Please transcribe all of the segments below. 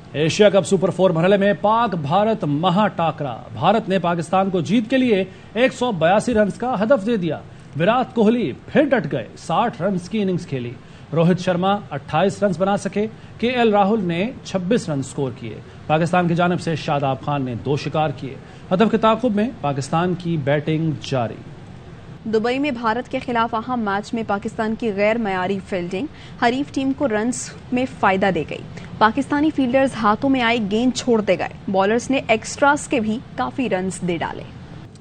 Asia cup super 4 मरहले में पाक भारत महाटाकरा। भारत ने पाकिस्तान को जीत के लिए 182 रन का हदफ दे दिया। विराट कोहली फिर डट गए, 60 रन की इनिंग्स खेली। रोहित शर्मा 28 रन बना सके। केएल राहुल ने 26 रन स्कोर किए। पाकिस्तान की जानिब से शादाब खान ने 2 शिकार किए। हदफ के ताकुब में पाकिस्तान की बैटिंग जारी। दुबई में भारत के खिलाफ अहम मैच में पाकिस्तान की गैर मयारी फील्डिंग हरीफ टीम को रन्स में फायदा दे गई। पाकिस्तानी फील्डर्स हाथों में आए गेंद छोड़ते गए। बॉलर्स ने एक्स्ट्रास के भी काफी रन्स दे डाले।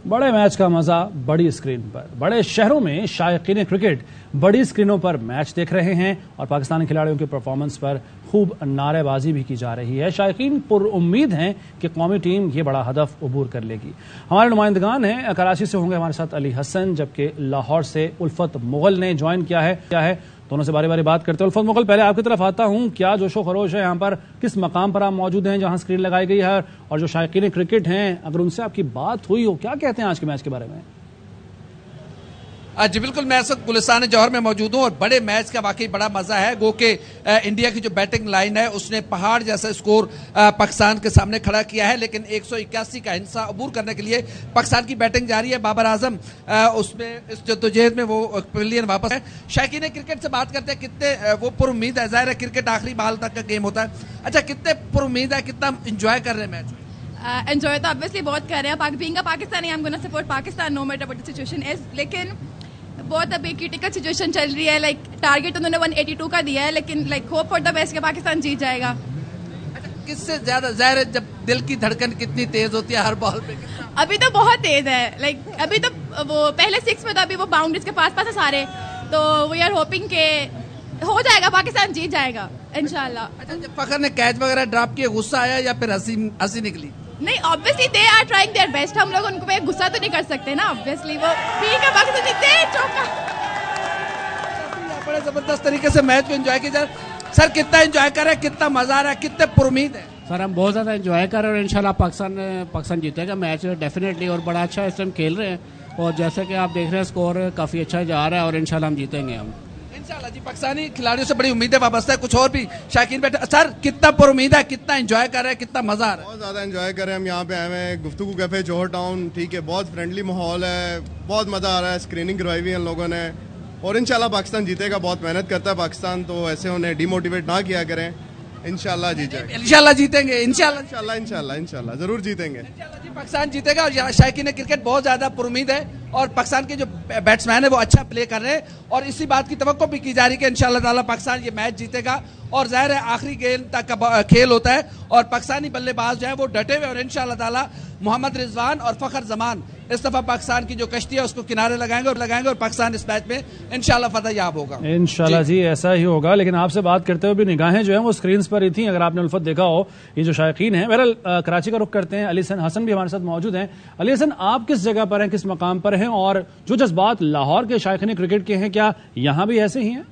बड़े मैच का मजा बड़ी स्क्रीन पर। बड़े शहरों में शायकीन क्रिकेट बड़ी स्क्रीनों पर मैच देख रहे हैं और पाकिस्तानी खिलाड़ियों की परफॉर्मेंस पर खूब नारेबाजी भी की जा रही है। शायकीन पुरुम्मीद हैं कि कौमी टीम ये बड़ा हदफ अबूर कर लेगी। हमारे नुमाइंदगान हैं, कराची से होंगे हमारे साथ अली हसन, जबकि लाहौर से उल्फत मुगल ने ज्वाइन किया है। दोनों से बारी बारी बात करते हैं। उल्फत मुगल, पहले आपकी तरफ आता हूं, क्या जोशो खरोश है यहाँ पर? किस मकाम पर आप मौजूद हैं जहां स्क्रीन लगाई गई है? और जो शायकीन क्रिकेट हैं, अगर उनसे आपकी बात हुई हो, क्या कहते हैं आज के मैच के बारे में? जी बिल्कुल, मैं इस वक्त गुलिस्तान जौहर में मौजूद हूँ और बड़े मैच का वाकई बड़ा मजा है। गो के इंडिया की जो बैटिंग लाइन है उसने पहाड़ जैसा स्कोर पाकिस्तान के सामने खड़ा किया है, लेकिन 181 का हिस्सा अबूर करने के लिए पाकिस्तान की बैटिंग जारी है। बाबर आजम उसमें इस जद्दोजहद में वो पवेलियन वापस है। शायकीन क्रिकेट से बात करते हैं, कितने वो पुरुम्मीद है? जाहिर है क्रिकेट आखिरी बॉल तक का गेम होता है। अच्छा, कितने पुरुम्मीद है, कितना इंजॉय कर रहे हैं मैच? एंजॉय तो ऑब्वियसली बहुत कर रहे हैं। Being a Pakistani I am gonna support Pakistan no matter what the situation is. लेकिन बहुत अभी क्रिटिकल सिचुएशन चल रही है। लाइक टारगेट उन्होंने 182 का दिया है, लेकिन like hope for the best के पाकिस्तान जीत जाएगा। अच्छा, किससे ज्यादा जाहिर है जब दिल की धड़कन कितनी तेज होती है हर बॉल पे? अभी तो बहुत तेज है। लाइक अभी तो वो पहले 6 में, तो अभी वो बाउंड्रीज के पास है सारे। तो वी आर होपिंग के हो जाएगा, पाकिस्तान जीत जाएगा इंशाल्लाह। अच्छा, जब फखर ने कैच वगैरह ड्रॉप किया, गुस्सा आया या फिर हंसी निकली? नहीं, obviously they are trying their best. हम लोग उनको पे गुस्सा तो नहीं कर सकते ना, ऑब्वियसली वो ठीक है। पाकिस्तान जीते, चौका। बड़े जबरदस्त तरीके से मैच को एंजॉय किया जाए। सर, कितना एंजॉय कर रहे हैं, कितना मजा आ रहा है, कितने पुरुम्मीद है? सर, हम बहुत ज्यादा एंजॉय कर रहे हैं और इंशाल्लाह पाकिस्तान जीतेगा मैच डेफिनेटली, और बड़ा अच्छा इस टाइम खेल रहे हैं। और जैसे कि आप देख रहे हैं स्कोर काफी अच्छा जा रहा है और इंशाल्लाह हम जीतेंगे। हम इंशाल्लाह जी। पाकिस्तानी खिलाड़ियों से बड़ी उम्मीदें वाबस्ता है। कुछ और भी शायकीन बैठे। सर, कितना पुरुम्मीद है, कितना एंजॉय कर रहे हैं, कितना मजा आ रहा है? बहुत ज्यादा एंजॉय कर रहे हैं। हम यहाँ पे आए हैं गुफ्तगू कैफे जौहर टाउन, ठीक है, बहुत फ्रेंडली माहौल है, बहुत मजा आ रहा है। स्क्रीनिंग करवाई हुई है इन लोगों ने और इंशाल्लाह पाकिस्तान जीतेगा। बहुत मेहनत करता है पाकिस्तान, तो ऐसे उन्हें डिमोटिवेट ना किया करें। इंशाल्लाह जीत जाएगा। इंशाल्लाह जीतेंगे। इंशाल्लाह जरूर जीतेंगे। पाकिस्तान जीतेगा। और शायकीन क्रिकेट बहुत ज्यादा पुरुम्मीद है और पाकिस्तान के जो बैट्समैन है वो अच्छा प्ले कर रहे हैं और इसी बात की तवक्को भी की जा रही है कि इंशाल्लाह ताला पाकिस्तान ये मैच जीतेगा। और जाहिर है आखिरी गेंद तक का खेल होता है और पाकिस्तानी बल्लेबाज जो है वो डटे हुए और इंशाल्लाह ताला मोहम्मद रिजवान और फखर जमान इस दफा पाकिस्तान की जो कश्ती है उसको किनारे लगाएंगे और पाकिस्तान इस मैच में इंशाल्लाह फतह याब होगा। इंशाल्लाह जी, ऐसा ही होगा। लेकिन आपसे बात करते हुए भी निगाहें जो है वो स्क्रीन पर ही थी, अगर आपने उल्फत देखा हो। ये जो शायकीन है, बहरहाल कराची का रुख करते हैं। अली हसन भी हमारे साथ मौजूद हैं। अली हसन, आप किस जगह पर हैं, किस मकाम पर हैं, और जो जज्बात लाहौर के शायकीन क्रिकेट के हैं, क्या यहाँ भी ऐसे ही हैं?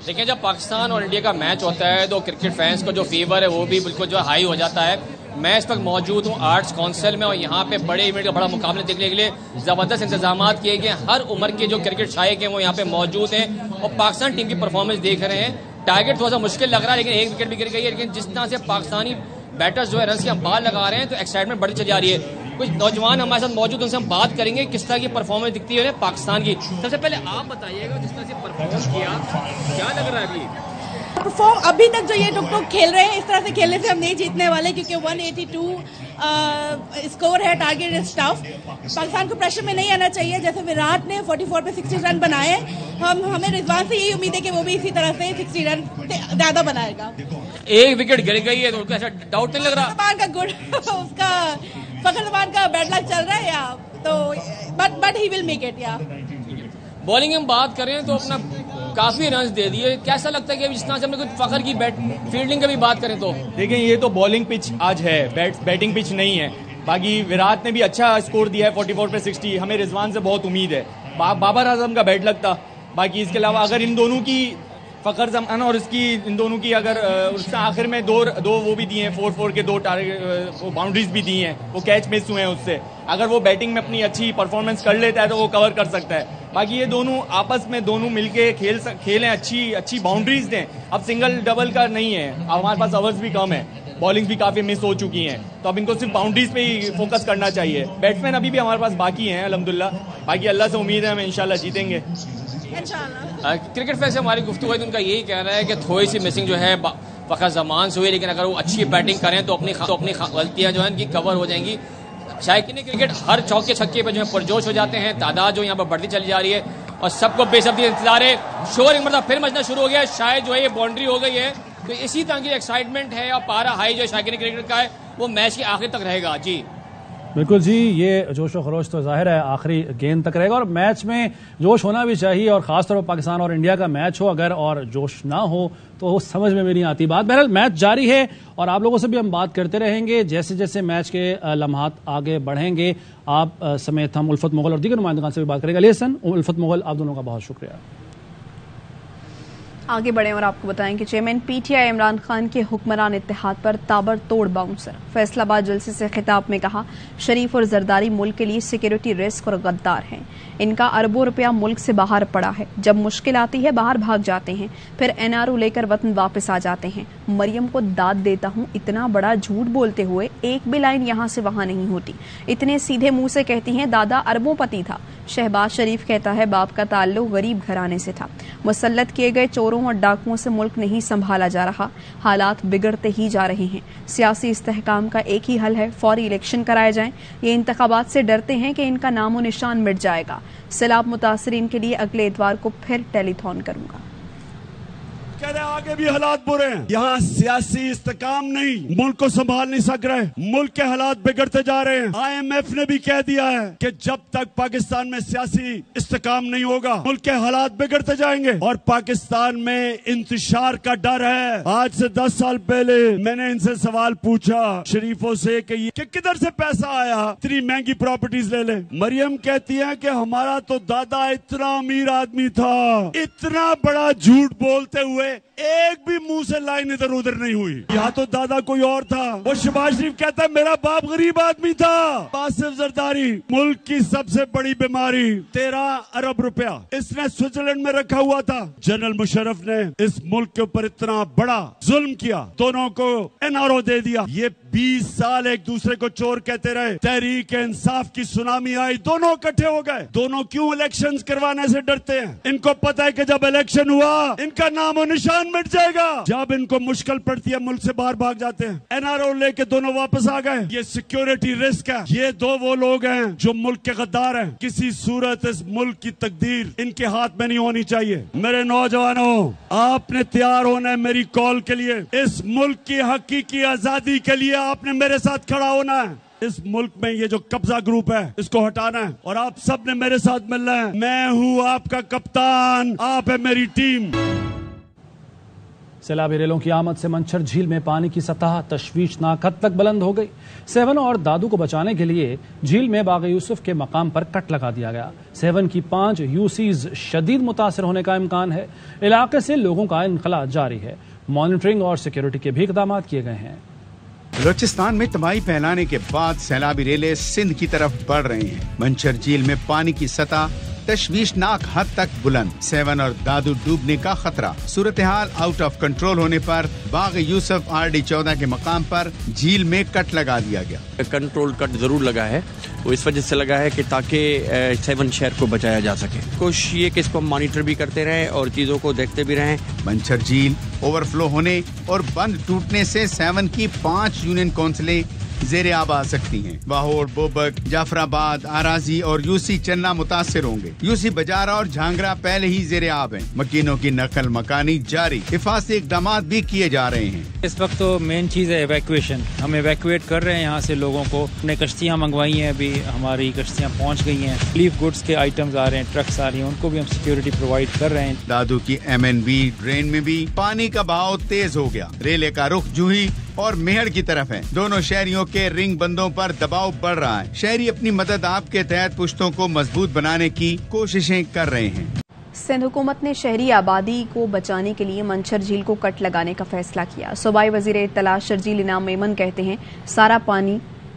देखिए, जब पाकिस्तान और इंडिया का मैच होता है तो क्रिकेट फैंस का जो फीवर है वो भी बिल्कुल जो हाई हो जाता है। मैं इस वक्त मौजूद हूँ आर्ट्स काउंसिल में और यहाँ पे बड़े इवेंट का बड़ा मुकाबला देखने के लिए ज़बरदस्त इंतजाम किए गए। हर उम्र के जो क्रिकेट शायक हैं वो यहाँ पे मौजूद हैं और पाकिस्तान टीम की परफॉर्मेंस देख रहे हैं। टारगेट थोड़ा सा मुश्किल लग रहा है, लेकिन 1 विकेट भी गिर गई है। लेकिन जिस तरह से पाकिस्तानी बैटर्स जो है रन की हम बाल लगा रहे हैं तो एक्साइटमेंट बढ़ती चली जा रही है। कुछ नौजवान हमारे साथ मौजूद, उनसे हम बात करेंगे किस तरह की परफॉर्मेंस दिखती है पाकिस्तान की। सबसे पहले आप बताइएगा, जिस तरह से परफॉर्मेंस किया, क्या लग रहा है अभी? परफॉर्म अभी तक जो ये टुक खेल रहे हैं, इस तरह से खेलने से हम नहीं जीतने वाले, क्योंकि 182 स्कोर है। Target is tough. पाकिस्तान को प्रेशर में नहीं आना चाहिए। जैसे विराट ने 44 पे 60 रन बनाए, हमें रिजवान से यही उम्मीद है कि वो भी इसी तरह से 60 रन ज्यादा बनाएगा। 1 विकेट गिर गई है तो उनको ऐसा डाउट नहीं लग रहा? उसका फखर जमान का बैड लक चल रहा है या तो, but he will make it. या बॉलिंग हम बात करें तो अपना काफी रन दे दिए। कैसा लगता है कि जिस तरह से हमने कुछ फखर की फील्डिंग की भी बात करें तो? देखिए, ये तो बॉलिंग पिच आज है, बैटिंग पिच नहीं है। बाकी विराट ने भी अच्छा स्कोर दिया है 44 पे 60। हमें रिजवान से बहुत उम्मीद है। बाबर आजम का बैड लक था। बाकी इसके अलावा अगर इन दोनों की फ़खर जमान और इसकी इन दोनों की अगर उससे आखिर में दो वो भी दिए हैं 4-4 के 2 टारगेट बाउंड्रीज भी दी हैं, वो कैच मिस हुए हैं उससे। अगर वो बैटिंग में अपनी अच्छी परफॉर्मेंस कर लेता है तो वो कवर कर सकता है। बाकी ये दोनों आपस में दोनों मिलके खेलें, अच्छी बाउंड्रीज दें। अब सिंगल डबल का नहीं है, हमारे पास ओवर्स भी कम है, बॉलिंग्स भी काफ़ी मिस हो चुकी हैं, तो अब इनको सिर्फ बाउंड्रीज पे ही फोकस करना चाहिए। बैट्समैन अभी भी हमारे पास बाकी हैं अल्हम्दुलिल्लाह, बाकी अल्लाह से उम्मीद है हम इंशाल्लाह जीतेंगे। क्रिकेट फैंस से हमारी गुफ्तगू है, उनका यही कहना है कि थोड़ी सी मिसिंग जो है फ़खर ज़मान से हुई, लेकिन अगर वो अच्छी बैटिंग करें तो अपनी गलतियां जो है उनकी कवर हो जाएंगी। शायकीन क्रिकेट हर चौके छक्के पे जो है पुरजोश हो जाते हैं, तादाद जो यहाँ पर बढ़ती चली जा रही है और सबको बेसब्री इंतजार है। शोर एक मतलब फिर मचना शुरू हो गया, शायद जो है ये बाउंड्री हो गई है, तो इसी तरह की एक्साइटमेंट है और पारा हाई जो शायकीन क्रिकेट का है वो मैच के आखिर तक रहेगा। जी बिल्कुल जी, ये जोश व खरोश तो जाहिर है आखिरी गेंद तक रहेगा और मैच में जोश होना भी चाहिए, और खासतौर पर पाकिस्तान और इंडिया का मैच हो अगर और जोश ना हो तो समझ में भी नहीं आती बात। बहरहाल मैच जारी है और आप लोगों से भी हम बात करते रहेंगे जैसे जैसे मैच के लम्हात आगे बढ़ेंगे। आप समेत हम उल्फत मुगल और दीगर नुमाइंदगान से भी बात करेंगे। अली हसन, उल्फत मुगल, आप दोनों का बहुत शुक्रिया। आगे बढ़ें और आपको बताएं कि चेयरमैन पीटीआई इमरान खान के हुक्मरान इत्तेहाद पर ताबड़तोड़ बाउंसर। फैसलाबाद जलसे से खिताब में कहा, शरीफ और जरदारी मुल्क के लिए सिक्योरिटी रिस्क और गद्दार हैं। इनका अरबों रुपया मुल्क से बाहर पड़ा है, जब मुश्किल आती है बाहर भाग जाते हैं, फिर एनआरओ लेकर वतन वापस आ जाते हैं। मरियम को दाद देता हूँ, इतना बड़ा झूठ बोलते हुए एक भी लाइन यहाँ से वहाँ नहीं होती। इतने सीधे मुंह से कहती हैं दादा अरबोंपति था। शहबाज शरीफ कहता है बाप का ताल्लुक गरीब घराने से था। मुसल्लत किए गए चोरों और डाकुओं से मुल्क नहीं संभाला जा रहा, हालात बिगड़ते ही जा रहे हैं। सियासी इस्तेहकाम का एक ही हल है, फौरी इलेक्शन कराए जाएं। ये इंतखाबात से डरते हैं कि इनका नामो निशान मिट जाएगा। सैलाब मुतासरीन के लिए अगले इतवार को फिर टेलीथॉन करूंगा। कह रहे आगे भी हालात बुरे हैं, यहाँ सियासी इस्तेकाम नहीं, मुल्क को संभाल नहीं सक रहे, मुल्क के हालात बिगड़ते जा रहे हैं। IMF ने भी कह दिया है कि जब तक पाकिस्तान में सियासी इस्तेकाम नहीं होगा मुल्क के हालात बिगड़ते जाएंगे और पाकिस्तान में इंतशार का डर है। आज से 10 साल पहले मैंने इनसे सवाल पूछा शरीफों से कि किधर से पैसा आया, इतनी महंगी प्रॉपर्टीज ले ले। मरियम कहती है कि हमारा तो दादा इतना अमीर आदमी था। इतना बड़ा झूठ बोलते हुए एक भी मुंह से लाइन इधर उधर नहीं हुई। यहाँ तो दादा कोई और था। वो शहबाज शरीफ कहता है मेरा बाप गरीब आदमी था। आसिफ जरदारी, मुल्क की सबसे बड़ी बीमारी 13 अरब रुपया इसने स्विट्जरलैंड में रखा हुआ था। जनरल मुशर्रफ ने इस मुल्क के ऊपर इतना बड़ा जुल्म किया, दोनों को एनआरओ दे दिया। ये 20 साल एक दूसरे को चोर कहते रहे। तहरीक इंसाफ की सुनामी आई, दोनों इकट्ठे हो गए। दोनों क्यों इलेक्शंस करवाने से डरते हैं? इनको पता है कि जब इलेक्शन हुआ इनका नाम निशान मिट जाएगा। जब इनको मुश्किल पड़ती है मुल्क से बाहर भाग जाते हैं। एनआरओ लेके दोनों वापस आ गए। ये सिक्योरिटी रिस्क है। ये दो वो लोग हैं जो मुल्क के गद्दार हैं। किसी सूरत इस मुल्क की तकदीर इनके हाथ में नहीं होनी चाहिए। मेरे नौजवानों, आपने तैयार होना है मेरी कॉल के लिए। इस मुल्क की हकीकी आजादी के लिए आपने मेरे साथ खड़ा होना है। इस मुल्क में ये जो कब्जा ग्रुप है इसको हटाना है और आप सब ने मेरे साथ मिलना है। मैं हूँ आपका कप्तान, आप है मेरी टीम। सैलाबी रेलों की आमद से मंछर झील में पानी की सतह तशवीशनाक हद तक बुलंद हो गई। सेवन और दादू को बचाने के लिए झील में बाग यूसुफ के मकाम पर कट लगा दिया गया। सेवन की 5 यूसीज शदीद मुतासर होने का इम्कान है। इलाके से लोगों का इनखला जारी है। मॉनिटरिंग और सिक्योरिटी के भी इकदाम किए गए हैं। बलूचिस्तान में तबाही फैलाने के बाद सैलाबी रेले सिंध की तरफ बढ़ रही हैं। मंछर झील में पानी की सतह तशवीशनाक हद तक बुलंद। सेवन और दादू डूबने का खतरा। सूरत हाल आउट ऑफ कंट्रोल होने पर बाग यूसुफ RD 14 के मकाम पर झील में कट लगा दिया गया। कंट्रोल कट जरूर लगा है, वो इस वजह से लगा है कि ताकि सेवन शहर को बचाया जा सके। कोशिश ये कि इसको मॉनिटर भी करते रहें और चीजों को देखते भी रहें। मंछर झील ओवरफ्लो होने और बंद टूटने से सेवन की 5 यूनियन काउंसिलें ज़ेरे आब आ सकती हैं। बाहोर, बोबक, जाफराबाद, आराजी और यूसी चन्ना मुतासिर होंगे। यूसी बजारा और झांगरा पहले ही ज़ेरे आब हैं। मकीनों की नकल मकानी जारी। हिफाजती इक़दाम भी किए जा रहे हैं। इस वक्त तो मेन चीज़ है एवैक्यूएशन। हम एवैक्यूएट कर रहे हैं यहाँ से लोगों को। अपने कश्तियाँ मंगवाई हैं, अभी हमारी कश्तियाँ पहुँच गई हैं। रिलीफ गुड्स के आइटम्स आ रहे हैं, ट्रक्स आ रही हैं, उनको भी हम सिक्योरिटी प्रोवाइड कर रहे हैं। दादू की MNB ड्रेन में भी पानी का बहाव तेज हो गया। रेले का रुख जूही और मेहर की तरफ है। दोनों शहरियों के रिंग बंदों पर दबाव बढ़ रहा है। शहरी अपनी मदद आप के तहत पुश्तों को मजबूत बनाने की कोशिशें कर रहे हैं। सिंध हुकूमत ने शहरी आबादी को बचाने के लिए मंछर झील को कट लगाने का फैसला किया। सूबाई वजीर इत्तला शर्जील इनाम मेमन कहते हैं सारा पानी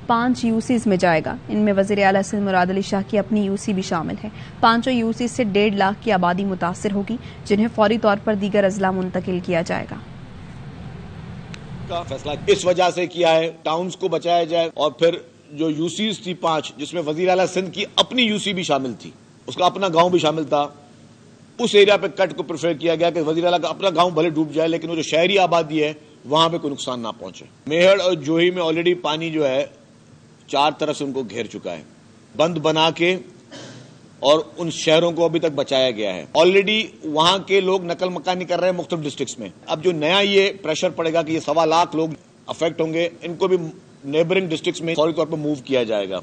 5 यूसीज में जाएगा। इनमें वजीर आला सिंध मुराद अली शाह की अपनी यूसी भी शामिल है। 5 यूसी से 1.5 लाख की आबादी मुतासिर होगी, जिन्हें फौरी तौर पर दीगर अजला मुंतकिल किया जाएगा। का फैसला इस वजह से किया है टाउन्स को बचाया जाए, और फिर जो यूसीज थी 5, जिसमें वजीर आला सिंध की अपनी यूसी भी शामिल थी, उसका अपना गांव भी शामिल था, उस एरिया पे कट को प्रेफर किया गया कि वजीर आला का अपना गांव भले डूब जाए लेकिन वो जो शहरी आबादी है वहां पे कोई नुकसान ना पहुंचे। मेहड़ और जोही में ऑलरेडी पानी जो है 4 तरफ से उनको घेर चुका है, बंद बना के, और उन शहरों को अभी तक बचाया गया है। ऑलरेडी वहां के लोग नकल मकानी कर रहे हैं मुख्तलिफ डिस्ट्रिक्ट्स में। अब जो नया ये प्रेशर पड़ेगा कि ये 1.25 लाख लोग अफेक्ट होंगे, इनको भी नेबरिंग डिस्ट्रिक्ट्स में फौरी तौर पर मूव किया जाएगा।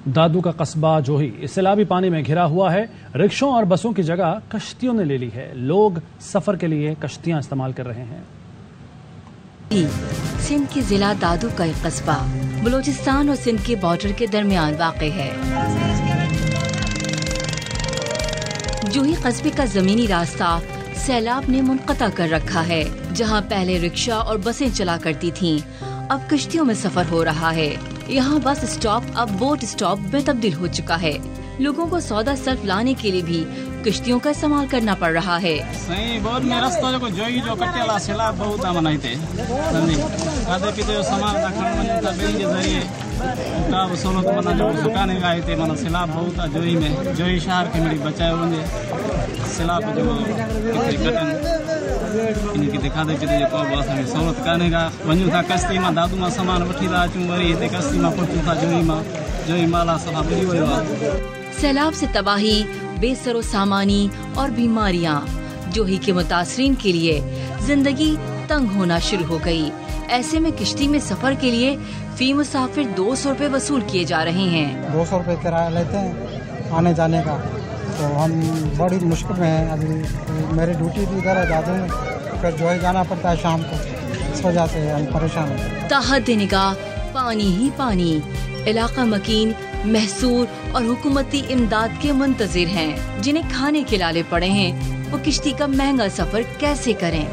दादू का कस्बा जोही सैलाबी पानी में घिरा हुआ है। रिक्शों और बसों की जगह कश्तियों ने ले ली है। लोग सफर के लिए कश्तियां इस्तेमाल कर रहे हैं। सिंध के जिला दादू का एक कस्बा बलूचिस्तान और सिंध के बॉर्डर के दरमियान वाक़ है। जोही कस्बे का जमीनी रास्ता सैलाब ने मुनक़ता कर रखा है। जहां पहले रिक्शा और बसें चला करती थीं, अब कश्तियों में सफर हो रहा है। यहाँ बस स्टॉप अब बोट स्टॉप में तब्दील हो चुका है। लोगों को सौदा सर्फ लाने के लिए भी कश्तियों का इस्तेमाल करना पड़ रहा है। सही बहुत में रास्ता जो जोई जो कटेला सैलाब बहुत मनाते खाते पीते जो सामान रखने के जरिए का सोलो तो मना जो दुकानें गए थे मना सैलाब बहुत जोई में जोई शहर के मेरी बचाए होंगे सैलाब जो कटन इनकी दिखा दे पीते जो बस में सहूलत करने का वञू था कश्ती में दादू में सामान वठी था अचूं वरी हिते कश्ती में पहुंचूं था जोई माला सभा मिली वियो आहे। सैलाब से तबाही, बेसरो सामानी और बीमारियां जोही के मुतासरीन के लिए जिंदगी तंग होना शुरू हो गई। ऐसे में किश्ती में सफर के लिए फी मुसाफिर 200 रुपए वसूल किए जा रहे हैं। 200 रुपए किराया लेते हैं आने जाने का, तो हम बड़ी मुश्किल में हैं। अभी मेरी ड्यूटी भी इधर है दादू में, फिर जो ही जाना पड़ता है शाम को, इस वजह से हम परेशान हैं। ताहत निगाह पानी ही पानी, इलाका मकीन महसूर और हुकूमती इमदाद के मुंतजिर हैं। जिन्हें खाने के लाले पड़े हैं, वो किश्ती का महंगा सफर कैसे करें।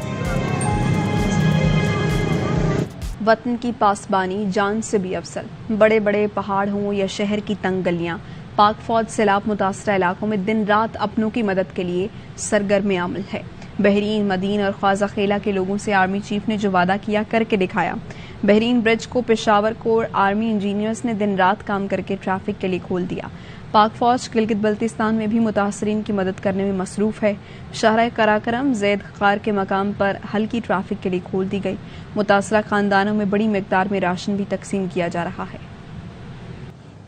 वतन की पासबानी जान से भी अफसल। बड़े बड़े पहाड़ हों या शहर की तंग गलियां, पाक फौज सैलाब मुतासरा इलाकों में दिन रात अपनों की मदद के लिए सरगर्म अमल है। बहरीन, मदीन और ख्वाजा खेला के लोगों से आर्मी चीफ ने जो वादा किया करके दिखाया। बहरीन ब्रिज को पेशावर कोर आर्मी इंजीनियर्स ने दिन रात काम करके ट्रैफिक के लिए खोल दिया। पाक फौज गिलगित बल्तिस्तान में भी मुतासरीन की मदद करने में मसरूफ है। शाहरा कराकरम जैद खार के मकाम पर हल्की ट्रैफिक के लिए खोल दी गई। मुतासरा खानदानों में बड़ी मिकदार में राशन भी तकसीम किया जा रहा है।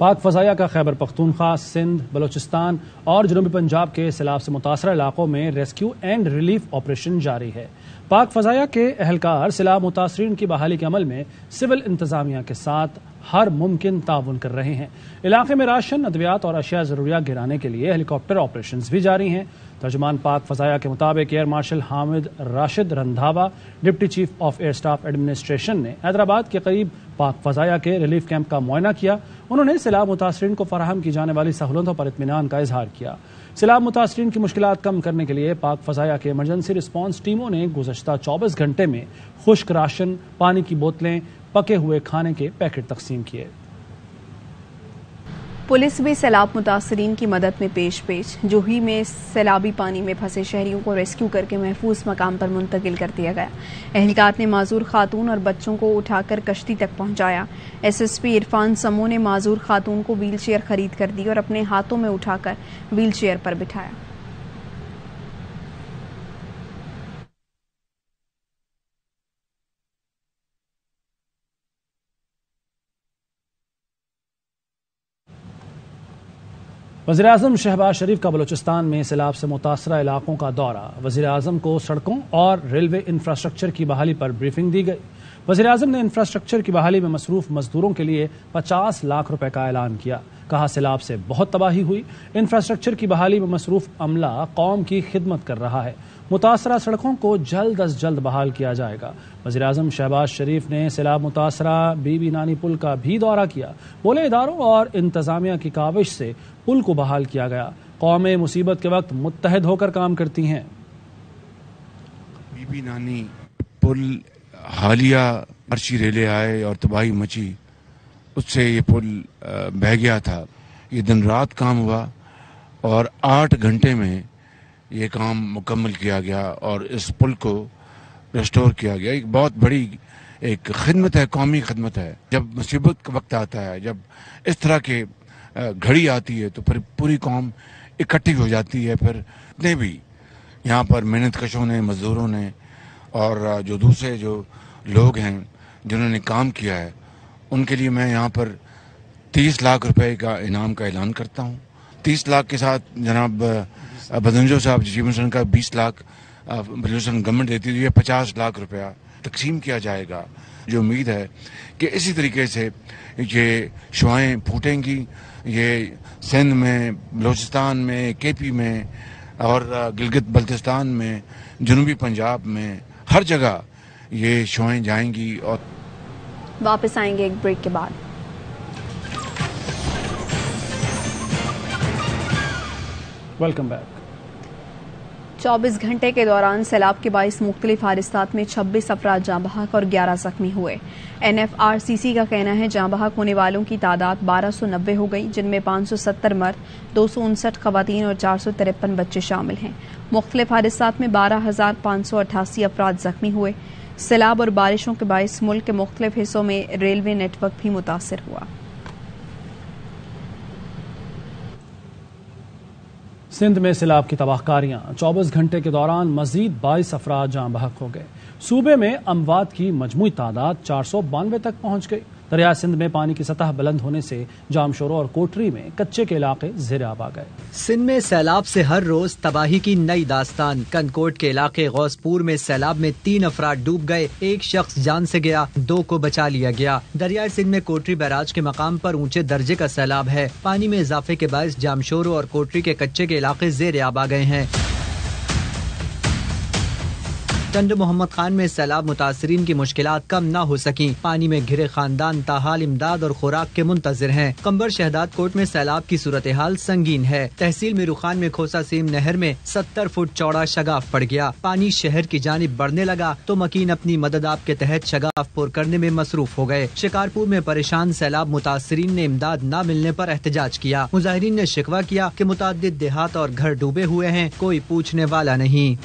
पाक फजाया का खैबर पख्तूनख्वा, सिंध, बलूचिस्तान और जनूबी पंजाब के सैलाब से मुतासरा इलाकों में रेस्क्यू एंड रिलीफ ऑपरेशन जारी है। पाक फजाया के एहलकार सैलाब मुतासरीन की बहाली के अमल में सिविल इंतजामिया के साथ हर मुमकिन ताउन कर रहे हैं। इलाके में राशन, अद्वियात और अशिया ज़रूरियात गिराने के लिए हेलीकॉप्टर ऑपरेशन भी जारी हैं। तर्जुमान पाक फजाया के मुताबिक air marshal Hamid Rashid Randhawa, deputy chief of air staff administration ने हैदराबाद के करीब पाक फजाया के रिलीफ कैंप का मुआयना किया। उन्होंने सैलाब मुतासरीन को फराहम की जाने वाली सहूलतों पर इत्मीनान का इजहार किया। सैलाब मुतासरीन की मुश्किलात कम करने के लिए पाक फजाया के इमरजेंसी रिस्पॉन्स टीमों ने गुज़श्ता 24 घंटे में खुश्क राशन, पानी की बोतलें, पके हुए खाने के पैकेट तकसीम किए। पुलिस भी सैलाब मुतासरीन की मदद में पेश। जोही में सैलाबी पानी में फंसे शहरियों को रेस्क्यू करके महफूज मकाम पर मुंतकिल कर दिया गया। एहलकार ने माजूर खातून और बच्चों को उठाकर कश्ती तक पहुंचाया। SSP इरफान समो ने माजूर खातून को व्हील चेयर खरीद कर दी और अपने हाथों में उठाकर व्हील चेयर पर बिठाया। वज़ीर-ए-आज़म शहबाज शरीफ का बलूचिस्तान में सैलाब से मुतासरा इलाकों का दौरा। वज़ीर-ए-आज़म को सड़कों और रेलवे इंफ्रास्ट्रक्चर की बहाली पर ब्रीफिंग दी गई। वज़ीर-ए-आज़म ने इंफ्रास्ट्रक्चर की बहाली में मसरूफ मजदूरों के लिए 50 लाख रुपए का ऐलान किया। कहा सैलाब से बहुत तबाही हुई, इंफ्रास्ट्रक्चर की बहाली में मसरूफ अमला कौम की खिदमत कर रहा है। मुतासरा सड़कों को जल्द अज जल्द बहाल किया जाएगा। वज़ीर-ए-आज़म शहबाज शरीफ ने सैलाब मुतासरा बीबी नानी पुल का भी दौरा किया। बोले इदारों और इंतजामिया की काविश से पुल को बहाल किया गया। कौमें मुसीबत के वक्त मुत्तहद होकर काम करती हैं। बीबी नानी पुल हालिया अर्शी रेले आए और तबाही मची, उससे ये पुल बह गया था। ये दिन रात काम हुआ और 8 घंटे में ये काम मुकम्मल किया गया और इस पुल को रेस्टोर किया गया। एक बहुत बड़ी एक खिदमत है, कौमी खिदमत है। जब मुसीबत का वक्त आता है, जब इस तरह के घड़ी आती है, तो फिर पूरी कौम इकट्ठी हो जाती है। फिर जितने भी यहाँ पर मेहनत कशों ने, मजदूरों ने और जो दूसरे जो लोग हैं जिन्होंने काम किया है, उनके लिए मैं यहाँ पर 30 लाख रुपए का इनाम का ऐलान करता हूँ। 30 लाख के साथ जनाब बदंजो साहब चीफ मिनिस्टर का 20 लाख बलूचिस्तान गवर्नमेंट देती है, 50 लाख रुपया तकसीम किया जाएगा। जो उम्मीद है कि इसी तरीके से ये शुआएं फूटेंगी, ये सिंध में, बलूचिस्तान में, केपी में और गिलगित बल्तिस्तान में, जनूबी पंजाब में, हर जगह ये शुआएं जाएंगी। और वापस आएंगे एक ब्रेक के बाद। Welcome back. 24 घंटे के दौरान सैलाब के बाइस मुख्तलिफ हादसात में 26 अफराद जाँ बहक और 11 जख्मी हुए। NFRCC का कहना है जाँ बहक होने वालों की तादाद 1290 हो गई, जिनमें 570 मर्द, 259 खवातीन और 453 बच्चे शामिल हैं। मुख्तलिफ हादसात में 12,588 अफराद जख्मी हुए। सैलाब और बारिशों के बाइस मुल्क के मुख्तलिफ हिस्सों में रेलवे नेटवर्क भी मुतासिर हुआ। सिंध में सैलाब की तबाहकारियां, 24 घंटे के दौरान मजीद 22 अफराद जाँ बहक हो गए। सूबे में अमवात की मजमूई तादाद 492 तक पहुंच गई। दरिया सिंध में पानी की सतह बुलंद होने से जामशोरो और कोटरी में कच्चे के इलाके ज़ेर आब आ गए। सिंध में सैलाब से हर रोज तबाही की नई दास्तान। कनकोट के इलाके गौसपुर में सैलाब में 3 अफराद डूब गए, 1 शख्स जान से गया, 2 को बचा लिया गया। दरिया सिंध में कोटरी बैराज के मकाम पर ऊंचे दर्जे का सैलाब है। पानी में इजाफे के बायस जामशोरो और कोटरी के कच्चे के इलाके ज़ेर आब आ गए हैं। टंड मोहम्मद खान में सैलाब मुतासरीन की मुश्किलात कम न हो सकी। पानी में घिरे खानदान ताहाल इमदाद और खुराक के मुंतजिर हैं। कंबर शहदाद कोट में सैलाब की सूरत हाल संगीन है। तहसील मीरुखान में खोसा सीम नहर में 70 फुट चौड़ा शगाफ पड़ गया। पानी शहर की जानिब बढ़ने लगा तो मकीन अपनी मदद आप के तहत शगाफ पुर करने में मसरूफ हो गए। शिकारपुर में परेशान सैलाब मुतासरीन ने इमदाद न मिलने पर एहतजाज किया। मुजाहिरीन ने शिकवा किया कि मुतादिद देहात और घर डूबे हुए हैं, कोई पूछने वाला नहीं।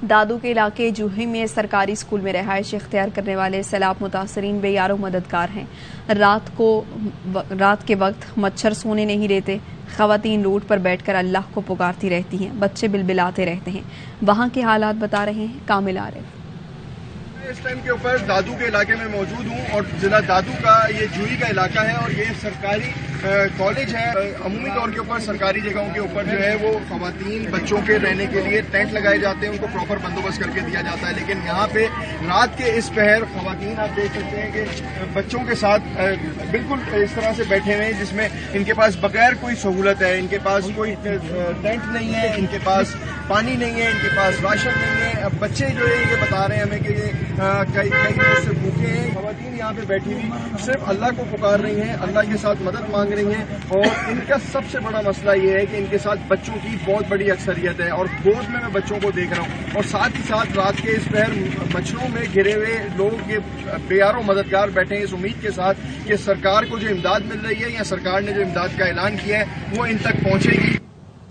दादू के इलाके जूही में सरकारी स्कूल में रहायश इख्तियार करने वाले सैलाब मुतासरीन बेयारो मददगार हैं। रात के वक्त मच्छर सोने नहीं देते। खवातीन रोड पर बैठकर अल्लाह को पुकारती रहती हैं, बच्चे बिलबिलाते रहते हैं। वहाँ के हालात बता रहे हैं कामिल आरिफ। इस टाइम के ऊपर दादू के इलाके में मौजूद हूँ और जिला दादू का ये जूही का इलाका है और ये सरकारी कॉलेज है। अमूमी तौर के ऊपर सरकारी जगहों के ऊपर जो है वो खवातीन बच्चों के रहने के लिए टेंट लगाए जाते हैं, उनको प्रॉपर बंदोबस्त करके दिया जाता है। लेकिन यहाँ पे रात के इस पहर खवातीन आप देख सकते हैं कि बच्चों के साथ बिल्कुल इस तरह से बैठे हुए हैं जिसमें इनके पास बगैर कोई सहूलत है, इनके पास कोई टेंट नहीं है, इनके पास पानी नहीं है, इनके पास राशन नहीं है। अब बच्चे जो है ये बता रहे हैं हमें कि ये कई दिनों से भूखे हैं। खवातीन यहाँ पे बैठी हुई सिर्फ अल्लाह को पुकार रही हैं, अल्लाह के साथ मदद मांग रही हैं और इनका सबसे बड़ा मसला ये है कि इनके साथ बच्चों की बहुत बड़ी अक्सरियत है और गोद में मैं बच्चों को देख रहा हूँ और साथ ही साथ रात के इस पहर मच्छरों में घिरे हुए लोग ये बेयारो मददगार बैठे हैं इस उम्मीद के साथ कि सरकार को जो इमदाद मिल रही है या सरकार ने जो इमदाद का ऐलान किया है वो इन तक पहुँचेगी।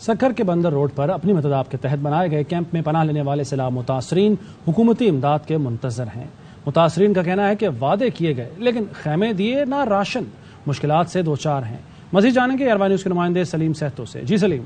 सक्खर के बंदर रोड पर अपनी मदद आप के तहत बनाए गए कैंप में पनाह लेने वाले सैलाब मुतासरीन हुकूमती इमदाद के मुंतजर हैं। मुतासरीन का कहना है कि वादे किए गए लेकिन खैमे दिए ना राशन, मुश्किलात से दो चार हैं। मजीद जानेंगे अरवा न्यूज़ के नुमाइंदे सलीम सहतो से। जी सलीम।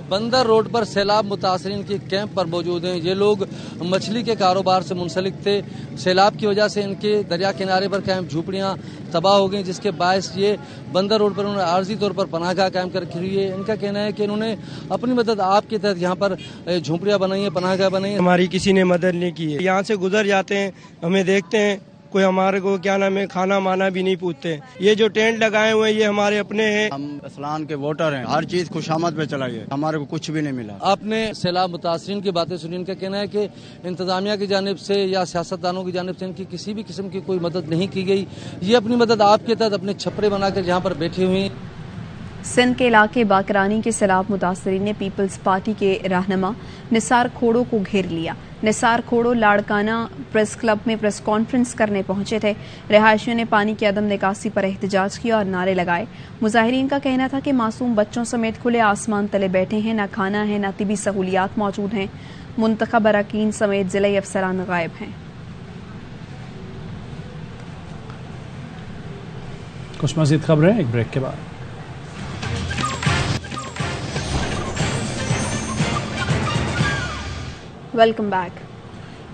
बंदर रोड पर सैलाब मुतासरीन के कैंप पर मौजूद हैं। ये लोग मछली के कारोबार से मुंसलिक थे। सैलाब की वजह से इनके दरिया किनारे पर कैंप झूपड़ियाँ तबाह हो गई, जिसके बायस ये बंदर रोड पर उन्होंने आर्जी तौर पर पनाहगाह कायम कर रखी हुई है। इनका कहना है कि इन्होंने अपनी मदद आपके तहत यहाँ पर झूपड़ियाँ बनाई हैं, पनाहगाह बनाई है। हमारी किसी ने मदद नहीं की है। यहाँ से गुजर जाते हैं, हमें देखते हैं, कोई हमारे को क्या नाम है खाना माना भी नहीं पूछते। ये जो टेंट लगाए हुए हैं ये हमारे अपने हैं। हम असलान के वोटर हैं, हर चीज खुशामद पे चला गया, हमारे को कुछ भी नहीं मिला। आपने सैलाब मुतासरीन की बातें सुनी। इनका कहना है कि इंतजामिया की जानिब से या सियासतदानों की जानिब से इनकी किसी भी किस्म की कोई मदद नहीं की गई। ये अपनी मदद आपके तहत अपने छपरे बनाकर यहाँ पर बैठे हुए हैं। सिंध के इलाके बाकरानी के सैलाब मुतासरीन ने पीपल्स पार्टी के रहनुमा निसार खोड़ो को घेर लिया। निसार खोड़ो लाड़काना प्रेस क्लब में प्रेस कॉन्फ्रेंस करने पहुंचे थे। रिहायशियों ने पानी की अदम निकासी पर एहतजाज किया और नारे लगाए। मुजाहिरीन का कहना था कि मासूम बच्चों समेत खुले आसमान तले बैठे हैं, न खाना है न तिबी सहूलियात मौजूद हैं। मुंतखब अरकान समेत जिले अफसरान गायब हैं। कुछ मज़ीद खबरें एक ब्रेक के बाद। Welcome back.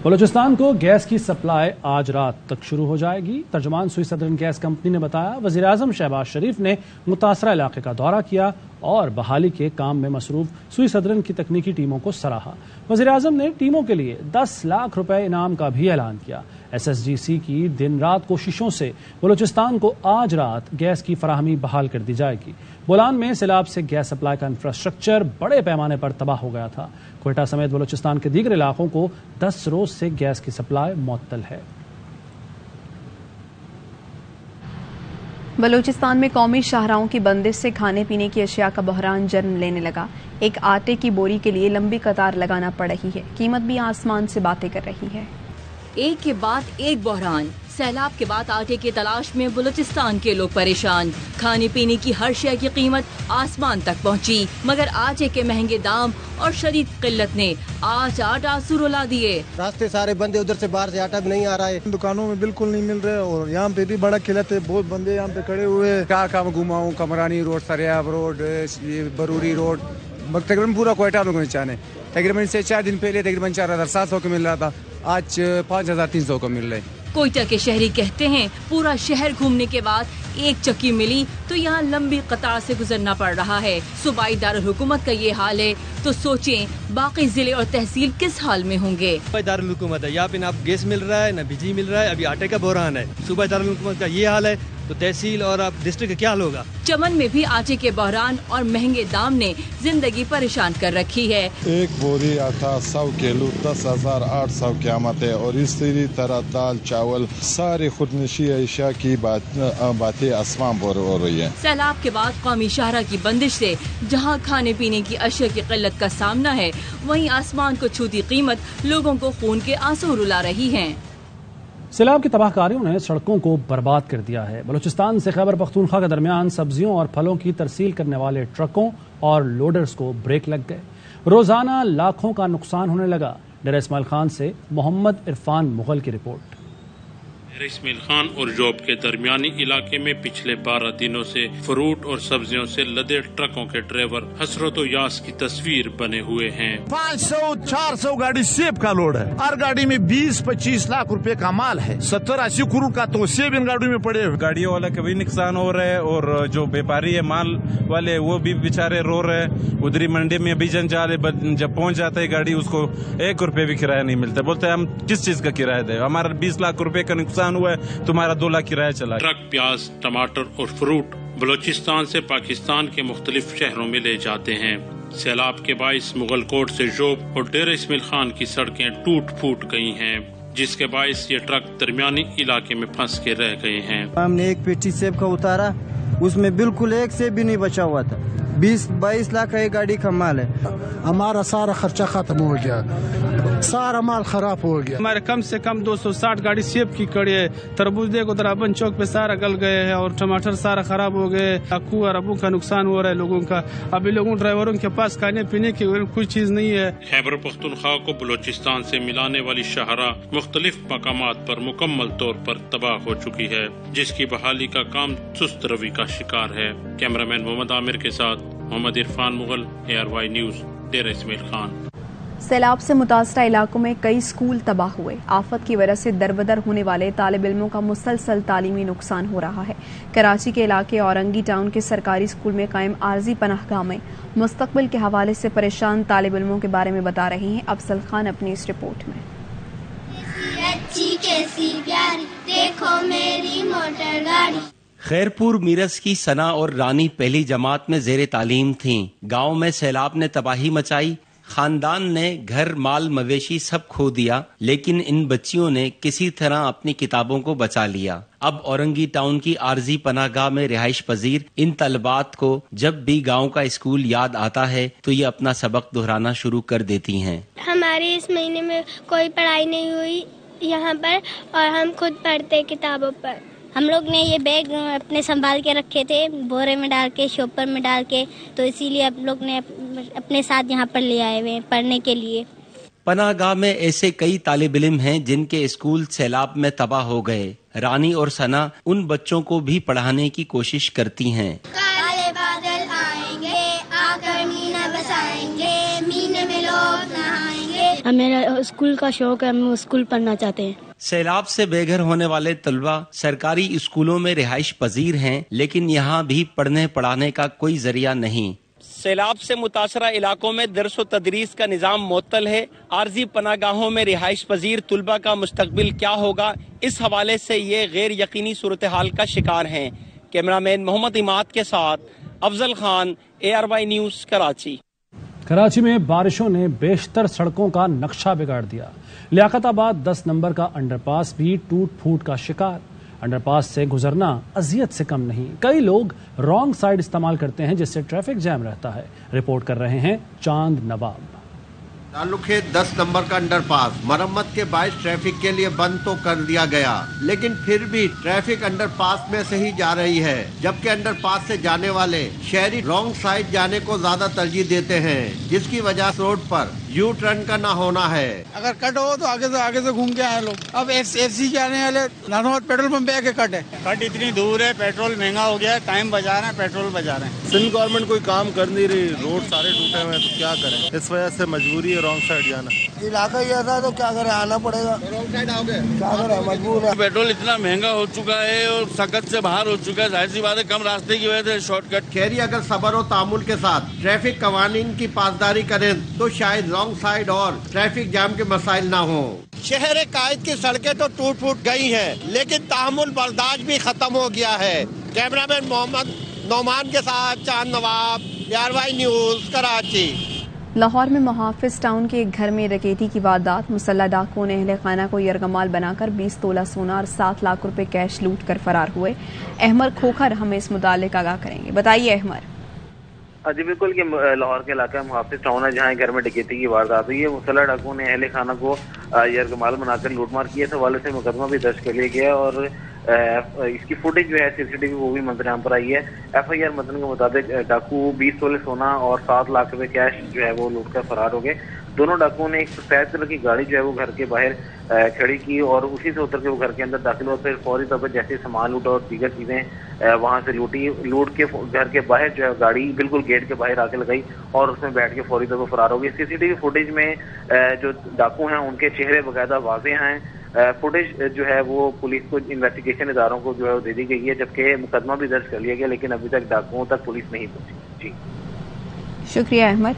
बलूचिस्तान को गैस की सप्लाई आज रात तक शुरू हो जाएगी। तर्जुमान सुई सदरन गैस कंपनी ने बताया, वज़ीर आज़म शहबाज शरीफ ने मुतासरा इलाके का दौरा किया और बहाली के काम में मसरूफ सुई सदरन की तकनीकी टीमों को सराहा। वज़ीर आज़म ने टीमों के लिए 10 लाख रुपए इनाम का भी ऐलान किया। SSGC की दिन रात कोशिशों से बलूचिस्तान को आज रात गैस की फराहमी बहाल कर दी जाएगी। बोलान में सैलाब से गैस सप्लाई का इंफ्रास्ट्रक्चर बड़े पैमाने पर तबाह हो गया था। क्वेटा समेत बलूचिस्तान के दीगर इलाकों को 10 रोज से गैस की सप्लाई मुअत्तल है। बलूचिस्तान में कौमी शाहराहों की बंदिश से खाने पीने की अशिया का बहरान जन्म लेने लगा। एक आटे की बोरी के लिए लंबी कतार लगाना पड़ रही है। कीमत भी आसमान से बातें कर रही है। एक के बाद एक बहरान। सैलाब के बाद आटे की तलाश में बलूचिस्तान के लोग परेशान। खाने पीने की हर शय की कीमत आसमान तक पहुंची, मगर आटे के महंगे दाम और शदीद किल्लत ने आज आटा आंसू रुला दिए। रास्ते सारे बंदे, उधर से बाहर से आटा भी नहीं आ रहा है। दुकानों में बिल्कुल नहीं मिल रहे और यहाँ पे भी बड़ा किल्लत है। बहुत बंदे यहाँ पे खड़े हुए। क्या काम घुमाऊँ, कमरानी रोड, सरियाब रोड, बरूरी रोड, तकरीबन पूरा क्वेटा में पहुँचाने। तकरीबन से 4 दिन पहले तकरीबन 4700 का मिल रहा था, आज 5300 का मिल रहा है। कोयटा के शहरी कहते हैं, पूरा शहर घूमने के बाद एक चक्की मिली तो यहाँ लंबी कतार से गुजरना पड़ रहा है। सूबाई दारुल हुकूमत का ये हाल है तो सोचें बाकी जिले और तहसील किस हाल में होंगे। सूबाई दारुल हुकूमत है, यहाँ पे ना गैस मिल रहा है, न बिजली मिल रहा है, अभी आटे का बहरान है। सूबाई दारुल हुकूमत का ये हाल है तो तहसील और अब डिस्ट्रिक्ट का क्या हाल होगा। चमन में भी आटे के बहरान और महंगे दाम ने जिंदगी परेशान कर रखी है। एक बोरी आटा 100 किलो 10,800 कीमत है और इसी तरह दाल चावल सारी खुदनशी अशिया की बातें आसमान पर हो रही है। सैलाब के बाद कौमी शाहरा की बंदिश से जहां खाने पीने की अशिया की किल्लत का सामना है, वहीं आसमान को छूती कीमत लोगों को खून के आंसू रुला रही है। सैलाब की तबाहकारियों ने सड़कों को बर्बाद कर दिया है। बलूचिस्तान से खैबर पख्तूनख्वा के दरमियान सब्जियों और फलों की तरसील करने वाले ट्रकों और लोडर्स को ब्रेक लग गए। रोजाना लाखों का नुकसान होने लगा। डेरा इस्माइल खान से मोहम्मद इरफान मुगल की रिपोर्ट। इस्माइल खान और जॉब के दरमियानी इलाके में पिछले 12 दिनों से फ्रूट और सब्जियों से लदे ट्रकों के ड्राइवर हसरत और यास की तस्वीर बने हुए हैं। 500-400 गाड़ी सेब का लोड है। हर गाड़ी में 20-25 लाख रुपए का माल है। 70-80 करोड़ का तो सेब इन गाड़ियों में पड़े हुए। गाड़ियों वाला का भी नुकसान हो रहा है और जो व्यापारी है माल वाले वो भी बेचारे रो रहे हैं। उधरी मंडी में बीजन जा रहे, जब पहुँच जाता है गाड़ी उसको 1 रुपए भी किराया नहीं मिलता। बोलते हैं हम किस चीज का किराया दे, हमारा 20 लाख रुपए का नुकसान हुआ है, तुम्हारा 2 लाख किराया चला। ट्रक प्याज, टमाटर और फ्रूट बलूचिस्तान से पाकिस्तान के मुख्तलिफ शहरों में ले जाते हैं। सैलाब के बाइस मुगलकोट से जोब और डेरा इस्माइल खान की सड़कें टूट फूट गई हैं, जिसके बाइस ये ट्रक दरमियानी इलाके में फंस के रह गए हैं। हमने एक पेटी सेब का उतारा, उसमें बिल्कुल एक सेब भी नहीं बचा हुआ था। 20-22 लाख का एक गाड़ी का माल है। हमारा सारा खर्चा खत्म हो गया, सारा माल खराब हो गया। हमारे कम से कम 260 गाड़ी सेब की कड़ी है। तरबूज देखो दराबन चौक पे सारा गल गए हैं और टमाटर सारा खराब हो गए। अक्कू और अबू का नुकसान हो रहा है लोगों का। अभी लोगों ड्राइवरों के पास खाने पीने की कोई चीज नहीं है। खैबर पख्तूनख्वा को बलूचिस्तान से मिलाने वाली शाहरा मुख्तलिफ मकामात पर मुकम्मल तौर पर तबाह हो चुकी है, जिसकी बहाली का काम सुस्त रवि का शिकार है। कैमरामैन मोहम्मद आमिर के साथ मोहम्मद इरफान मुगल, ARY न्यूज, डेरा इस्माइल खान। सैलाब से मुतासरा इलाकों में कई स्कूल तबाह हुए। आफत की वजह से दरबदर होने वाले तालिब इल्मों का मुसलसल तालीमी नुकसान हो रहा है। कराची के इलाके औरंगी टाउन के सरकारी स्कूल में कायम आर्जी पनाहगाह में मुस्तकबिल के हवाले से परेशान तालिब इल्मों के बारे में बता रहे हैं अफजल खान अपनी इस रिपोर्ट में। अच्छी कैसी प्यारी देखो मेरी मोटर गाड़ी। खैरपुर मीरस की सना और रानी पहली जमात में जेर तालीम थीं। गांव में सैलाब ने तबाही मचाई। खानदान ने घर माल मवेशी सब खो दिया, लेकिन इन बच्चियों ने किसी तरह अपनी किताबों को बचा लिया। अब औरंगी टाउन की आरजी पनाहगाह में रिहाइश पजीर इन तलबात को जब भी गांव का स्कूल याद आता है तो ये अपना सबक दोहराना शुरू कर देती हैं। हमारी इस महीने में कोई पढ़ाई नहीं हुई यहाँ पर और हम खुद पढ़ते किताबों पर। हम लोग ने ये बैग अपने संभाल के रखे थे, बोरे में डाल के, शॉपर में डाल के, तो इसीलिए हम लोग ने अपने साथ यहाँ पर ले आए हुए पढ़ने के लिए। पनाहगाह में ऐसे कई तालिब इल्म हैं जिनके स्कूल सैलाब में तबाह हो गए। रानी और सना उन बच्चों को भी पढ़ाने की कोशिश करती हैं। काले बादल आएंगे, आकर मीना बसाएंगे, मीने में लोग नहाएंगे। मेरा स्कूल का शौक है, हम स्कूल पढ़ना चाहते हैं। सैलाब से बेघर होने वाले तलबा सरकारी स्कूलों में रिहाइश पजीर हैं, लेकिन यहाँ भी पढ़ने पढ़ाने का कोई जरिया नहीं। सैलाब से मुतासरा इलाकों में दरस व तदरीस का निज़ाम मुअत्तल है। आरजी पनागाहों में रिहाइश पजीर तुलबा का मुस्तकबिल क्या होगा, इस हवाले से ये गैर यकीनी सूरत हाल का शिकार हैं। कैमरामैन मोहम्मद इमाद के साथ अफजल खान, ARY न्यूज़, कराची। कराची में बारिशों ने बेशतर सड़कों का नक्शा बिगाड़ दिया। लियाकताबाद 10 नंबर का अंडरपास भी टूट फूट का शिकार। अंडरपास से गुजरना अजियत से कम नहीं। कई लोग रॉन्ग साइड इस्तेमाल करते हैं, जिससे ट्रैफिक जैम रहता है। रिपोर्ट कर रहे हैं चांद नवाब। तालुके 10 नंबर का अंडरपास मरम्मत के बायस ट्रैफिक के लिए बंद तो कर दिया गया, लेकिन फिर भी ट्रैफिक अंडरपास में से ही जा रही है, जबकि अंडरपास से जाने वाले शहरी रॉन्ग साइड जाने को ज्यादा तरजीह देते हैं, जिसकी वजह रोड पर यू टर्न का ना होना है। अगर कट हो तो आगे से घूम के आए लोग। अब FC के आने वाले नानोद पेट्रोल पंप पे आके कट है। कट इतनी दूर है, पेट्रोल महंगा हो गया है, टाइम बचा रहे हैं, पेट्रोल बचा रहे हैं। सिंध गवर्नमेंट कोई काम कर नहीं रही, रोड सारे टूटे हुए हैं, तो क्या करें। इस वजह से मजबूरी है रॉन्ग साइड जाना। इलाका ही ऐसा तो क्या करे, आना पड़ेगा। रॉन्ग साइड आओगे, क्या करे, मजबूर है। पेट्रोल इतना महंगा हो चुका है और सकत से बाहर हो चुका है, जाहिर सी बात है कम रास्ते की वजह से शॉर्टकट। शहरी अगर सब्र और तामुल के साथ ट्रैफिक कवानीन की पासदारी करें तो शायद रॉन्ग साइड और ट्रैफिक जाम के मसाइल ना हो। शहर कायद की सड़कें तो टूट फूट गई हैं, लेकिन तामुल बर्दाश्त भी खत्म हो गया है। कैमरामैन मोहम्मद नौमान के साथ चांद नवाब, ARY न्यूज़, कराची। लाहौर में मुहाफिज टाउन के एक घर में डकैती की वारदात। मुसल्लह डाकुओं ने अहले खाना को यरगमाल बनाकर 20 तोला सोना और 7 लाख रुपए कैश लूट कर फरार हुए। अहमर खोखर हमें इस मुतालिक आगाह करेंगे। बताइए अहमर। जी बिल्कुल, कि लाहौर के इलाका मुहाफिज टाउन है, जहाँ घर में डकैती की वारदात हुई है। मुसल्लह डाकुओं ने अहले खाना को यरगमाल बनाकर लूटमार की है। इस हवाले से मुकदमा भी दर्ज कर लिया गया और इसकी फुटेज जो है CCTV वो भी मंजर पर आई है। FIR मतन के मुताबिक डाकू 20 तोले सोना और 7 लाख रुपए कैश जो है वो लूट कर फरार हो गए। दोनों डाकुओं ने एक सफेद कलर की गाड़ी जो है वो घर के बाहर खड़ी की और उसी से उतर के वो घर के अंदर दाखिल हुआ। फिर फौरी तौर पर जैसे सामान लूटा और दीगर चीजें वहां से लूट के घर के बाहर जो है गाड़ी बिल्कुल गेट के बाहर आके लगाई और उसमें बैठ के फौरी तौर पर फरार हो गई। CCTV फुटेज में जो डाकू हैं उनके चेहरे बकायदा वाज़ेह हैं। फुटेज जो है वो पुलिस को, इन्वेस्टिगेशन इदारों को जो है वो दे दी गई है, जबकि मुकदमा भी दर्ज कर लिया गया, लेकिन अभी तक डाकुओं तक पुलिस नहीं पहुंची। जी शुक्रिया अहमद।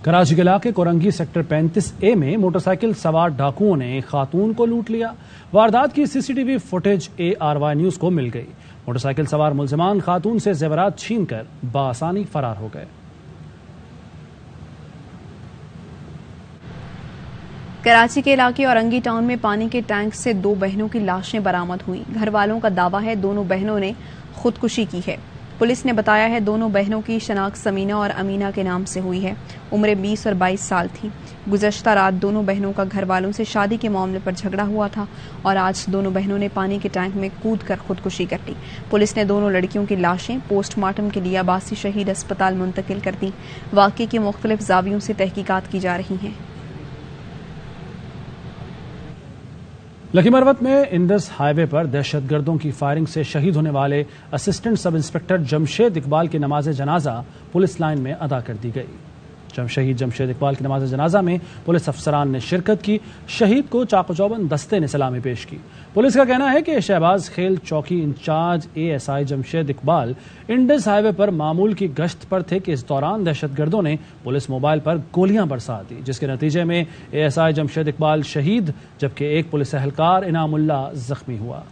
कराची के इलाके कोरंगी सेक्टर 35A में मोटरसाइकिल सवार डाकुओं ने एक खातून को लूट लिया। वारदात की CCTV फुटेज ARY न्यूज़ को मिल गई। मोटरसाइकिल सवार मुलजिमान खातून से जेवरात छीनकर बासानी फरार हो गए। कराची के इलाके औरंगी टाउन में पानी के टैंक से 2 बहनों की लाशें बरामद हुई। घर वालों का दावा है दोनों बहनों ने खुदकुशी की है। पुलिस ने बताया है दोनों बहनों की शनाख्त समीना और अमीना के नाम से हुई है। उम्रें 20 और 22 साल थी। गुज़श्ता रात दोनों बहनों का घर वालों से शादी के मामले पर झगड़ा हुआ था और आज दोनों बहनों ने पानी के टैंक में कूद कर खुदकुशी कर ली। पुलिस ने दोनों लड़कियों की लाशें पोस्टमार्टम के लिए अब्बासी शहीद अस्पताल मुंतकिल कर दी। वाक़े के मुख्तलिफ ज़ावियों से तहकीकात की जा रही हैं। लखीमरवत में इंडस हाईवे पर दहशतगर्दों की फायरिंग से शहीद होने वाले assistant sub inspector Jamshed Iqbal की नमाज जनाजा पुलिस लाइन में अदा कर दी गई। शहीद जमशेद इकबाल की नमाज जनाजा में पुलिस अफसरान ने शिरकत की। शहीद को चाको चौबंद दस्ते ने सलामी पेश की। पुलिस का कहना है कि शहबाज खेल चौकी incharge ASI Jamshed Iqbal Indus highway पर मामूल की गश्त पर थे कि इस दौरान दहशतगर्दों ने पुलिस मोबाइल पर गोलियां बरसा दी, जिसके नतीजे में ASI जमशेद इकबाल शहीद जबकि एक पुलिस एहलकार इनामुल्लाह जख्मी हुआ।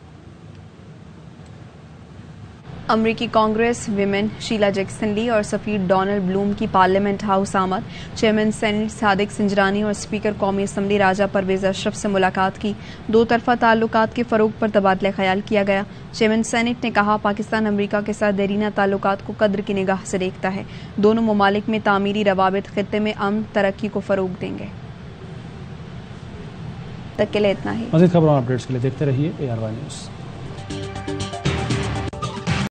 अमेरिकी कांग्रेस विमेन शीला जैक्सन ली और सफीर डोनाल्ड ब्लूम की पार्लियामेंट हाउस आमद। चेयरमैन सेनेट सादिक सिंजरानी और स्पीकर कौमी असम्बली राजा परवेज अशरफ से मुलाकात की। दो तरफा ताल्लुकात के फरोग पर तबादला ख्याल किया गया। चेयरमैन सेनेट ने कहा, पाकिस्तान अमेरिका के साथ देरीना ताल्लुकात को कद्र की निगाह से देखता है। दोनों ममालिक में तामीरी रवाबित खित्ते में अमन तरक्की को फरोग देंगे। तक के लिए इतना ही। मज़ीद खबरों और अपडेट्स के लिए देखते रहिए ARY न्यूज़।